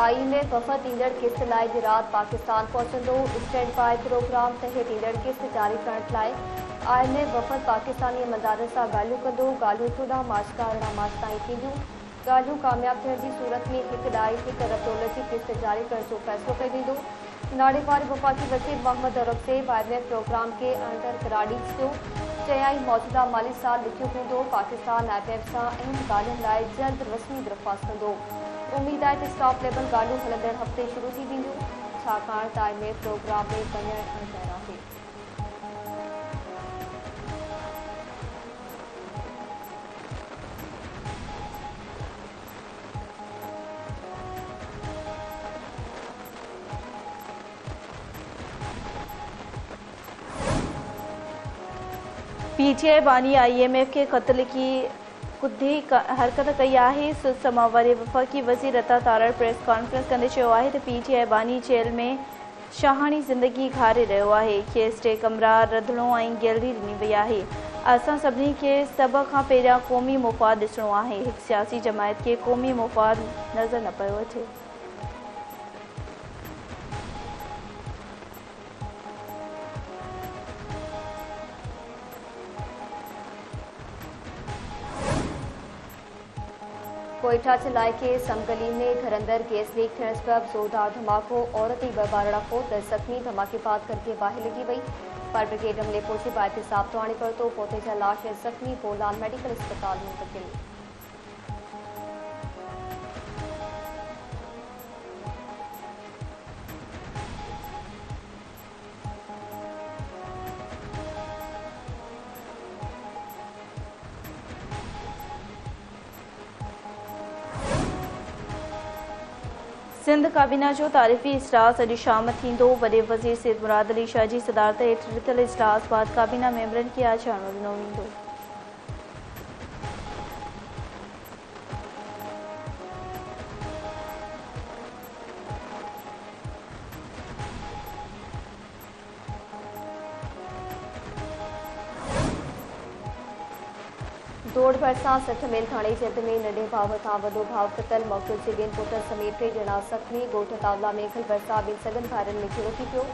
IMF वफ़द ईंदड़ किस्त लाइ दी रात पाकिस्तान पहुचंदो। स्टैंड बाय प्रोग्राम तहत ईंदड़ किस्त जारी करण लाइ IMF वफ़द पाकिस्तानी मदारनि सां ॻाल्हियूं कंदो। ॻाल्हियूं 14 मार्च खां 18 मार्च ताईं थींदियूं। ॻाल्हियूं कामयाब थियण जी सूरत में हिक ॾाई हिक रब्त जी किस्त जारी करण जो फ़ैसिलो कयो वेंदो। नाड़े वारे वफ़ाक़ी वज़ीर मोहम्मद औरंगज़ेब IMF प्रोग्राम के अंडर करारी ॾियो। चयाई मौजूदा माली साल ॾुखियो हूंदो। पाकिस्तान IMF सां अहम ॻाल्हियुनि लाइ जल्द रस्मी दरख़्वास्त कंदो। उम्मीद आहे त स्टॉप लेवल ॻाल्हियूं हलंदड़ हफ़्ते शुरू थी वेंदियूं, छाकाणि त IMF प्रोग्राम में वञणु अणितरु आहे। PTI बानी IMF के क़त्ल की कुद्दी हरकत कई है। सुसमा वारे वफ़ाक़ी वज़ीर अता तारड़ प्रेस कॉन्फ्रेंस कंदे चयो आहे त PTI बानी जेल में शाहानी ज़िंदगी घारे रहियो आहे। खेसि टे कमरा रंधिणो ऐं गैलरी ॾिनी वई आहे। असां सभिनी खे सभ खां पहिरियां क़ौमी मुफ़ाद ॾिसणो आहे। हिकु सियासी जमायत खे क़ौमी मुफ़ाद नज़र न पियो अचे। कोयटा जे इलाइक़े समगली में घर अंदर गैस लीक थियण सबब ज़ोरदार धमाको। औरत ऐं 2 ॿारड़ा फोत ज़ख़्मी। धमाके बाद करके बाहि लॻी वई। फायर ब्रिगेड अमले पहुची बाहि ते साफ़ तो आणे पड़तो। पौधे जा लाश ऐं ज़ख़्मी बोलाल मेडिकल अस्पताल मुंतक़िल। सिंध काबीना जो तारीफ़ी इजलास अॼु शाम थींदो। वॾे वज़ीर सैयद मुराद अली शाह जी सदारत हेठि रिथियल इजलास बाद काबीना मेंबरनि खे आछाणो ॾिनो वेंदो। दौड़ भरिसां 60 मील थाणे जद में नंढे भाउ खां वॾो भाउ क़तल। मौक़े जे ॿिनि पुटनि समेत 3 ॼणा ज़ख़्मी। ॻोठ तावला में घल भरिसां ॿिनि सगन भाइरनि में झड़ो थी पियो।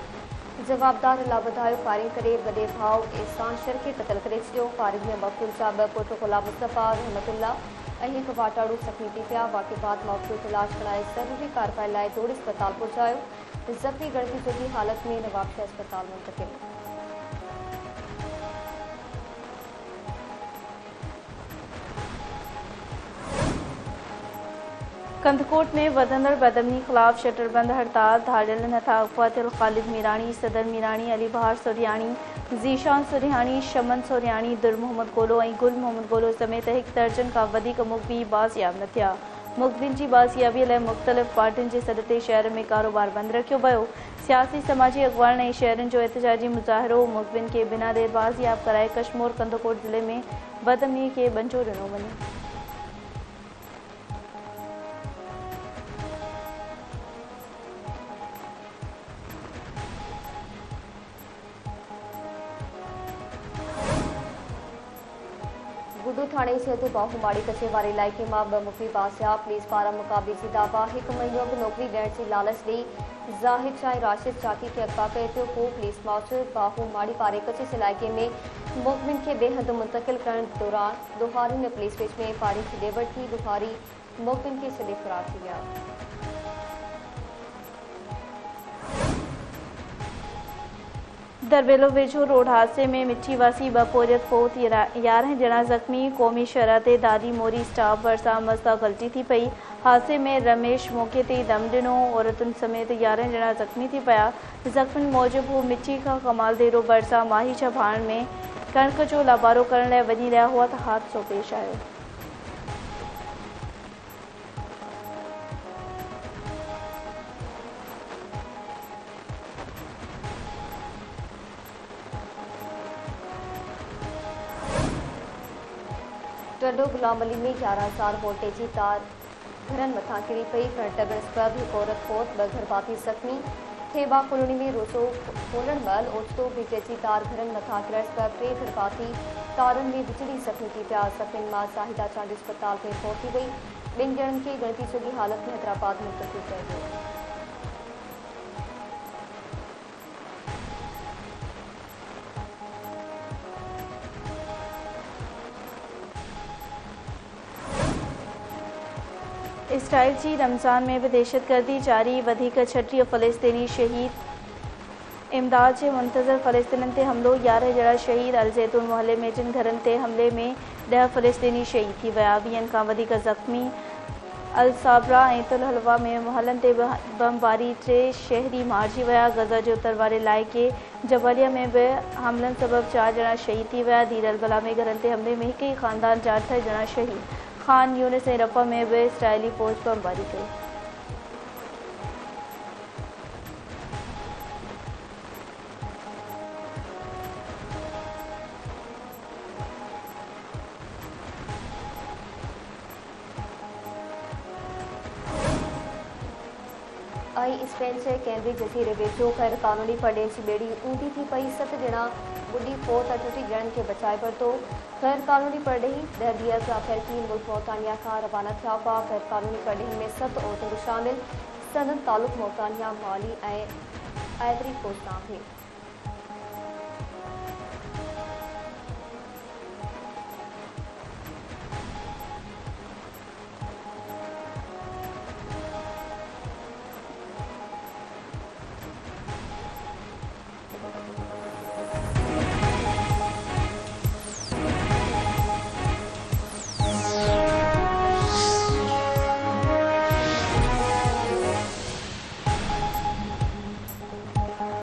जवाबदार अला ॿुधायो फायरिंग करे वॾे भाउ एहसान शर खे क़तल करे छॾियो। फायरिंग में मक़तूल जा 2 पुट गुलाम मुस्तफ़ा रहमतुल्ला ऐं हिकु वाटाड़ू ज़ख़्मी थी पिया। वाक़े बाद मौक़े ते इलाज कराए ज़रूरी कार्रवाई लाइ दौड़ अस्पताल पहुचायो। ज़ख़्मी गणती सुठी हालत में नवाबशाह अस्पताल मुंतक़िल। कंदकोट में वधंदड़ बदअमनी ख़िलाफ़ शटरबंद हड़ताल। धाड़ियल नथा अक़वातिल ख़ालिद मीरानी, सदर मीरानी, अली बहार सोरियानी, ज़ीशान सोरियानी, शमन सोरियानी, दुर मोहम्मद गोलो ऐं गुल मोहम्मद गोलो समेत 1 दर्जन खां वधीक मुख़बी बाज़ियाब न थिया। मुख़बिन जी बाज़ियाबीअ लाइ मुख़्तलिफ़ पार्टियुनि जे सॾ ते शहर में कारोबार बंदि रखियो वियो। सियासी समाजी अॻवाननि ऐं शहरनि जो एहतिजाजी मुज़ाहिरो। मुख़बिन खे बिना देर बाज़ियाब कराए कशमोर कंदकोट ज़िले में बदअमनी खे बंजो ॾिनो वञे। गुडू थाणे जे हद बाहूमाड़ी कचे वारे इलाइक़े में 2 मुख़बी बाज़ियाब। पुलिस पारां मुक़ाबले जी दावा। 1 महीनो अॻु नौकरी ॾियण जी लालच ॾेई ज़ाहिद शाह ऐं राशिद चाकी खे अगवा कयो पियो हो। पुलिस मौजूदु बाहूमाड़ी वारे कचे इलाइक़े में मुख़बिन खे ॿिए हंधि मुंतक़िल करण दौरान ॾोहारियुनि ऐं पुलिस विच में फायरिंग जी ॾेवड़ थी। ॾोहारी मुख़बिन खे छॾे फ़रार थी विया। दरबेलो वेझो रोड हादसे में मिठी वासी 2 पोरियत फोत 11 ॼणा ज़ख़्मी। क़ौमी शहर ते दादी मोरी स्टाफ भरिसां मस्ता ग़लती थी पई। हादसे में रमेश मौक़े ते ई दम ॾिनो। औरतुनि समेत 11 ॼणा ज़ख़्मी थी पिया। ज़ख़्मियुनि मूजिबि हू मिठी खां कमालदेरो भरिसां माही भाण में कणिक जो लाबारो करण लाइ वञी रहिया हुआ त हादसो पेश आयो। टंडो गुलाम अली में 11,000 वोल्टेज जी तार घरनि मथां किरी पई। करंट लॻण सबबि हिकु औरत फोत, 2 घर भाती ज़ख़्मी। थेबा कॉलोनी में रोज़ो खोलण महिल ओचितो बिजली जी तार घरनि मथां किरण सबबि 3 घर भाती तारुनि में बिजली ज़ख़्मी थी पिया। ज़ख़्मियुनि मां ज़ाहिदा चांदी अस्पताल में पहुची वई। ॿिनि ॼणनि खे गणती सघी हालत में हैदराबाद मुंतक़िल कयो वियो। इसराइल जी रमज़ान में भी दहशतगर्दी जारी, वधीक 36 फ़लस्तीनी शहीद। इमदाद जे मुंतज़र फ़लस्तीननि ते हमिलो, 11 ॼणा शहीद। अल-ज़ैतून मुहल्ले में जिन घरनि ते हमले में 10 फ़लस्तीनी शहीद थी विया, 20 खां वधीक ज़ख़्मी। अल-साबरा ऐं तुल-हलवा में मुहलनि ते बमबारी, 3 शहरी मारिजी विया। गज़ा जे उत्तर वारे इलाइक़े जबलिया में भी हमलनि सबबि 4 ॼणा शहीद थी विया। दीर अल-बला में घरनि ते हमले में हिक ई ख़ानदान जा 8 ॼणा शहीद। खान यूनिस ऐं रफ़ा में भी इसराइली फ़ौज बमबारी कई। स्पेन जे कैनरी जज़ीरे वेझो गैर क़ानूनी परॾे जी ॿेड़ी ऊंधी थी पई। 7 ॼणा ॿुॾी फ़ौत 38 ॼणनि खे बचाए वरितो। गैर क़ानूनी परॾेही 10 ॾींहं जा फ़ैरकीन मुल्क मौतानिया खां रवाना थिया हुआ। गैर क़ानूनी परॾेही में 7 औरतूं शामिल। सनद तालुक़ मौतानिया, माली ऐं आइवरी कोस्ट आहे।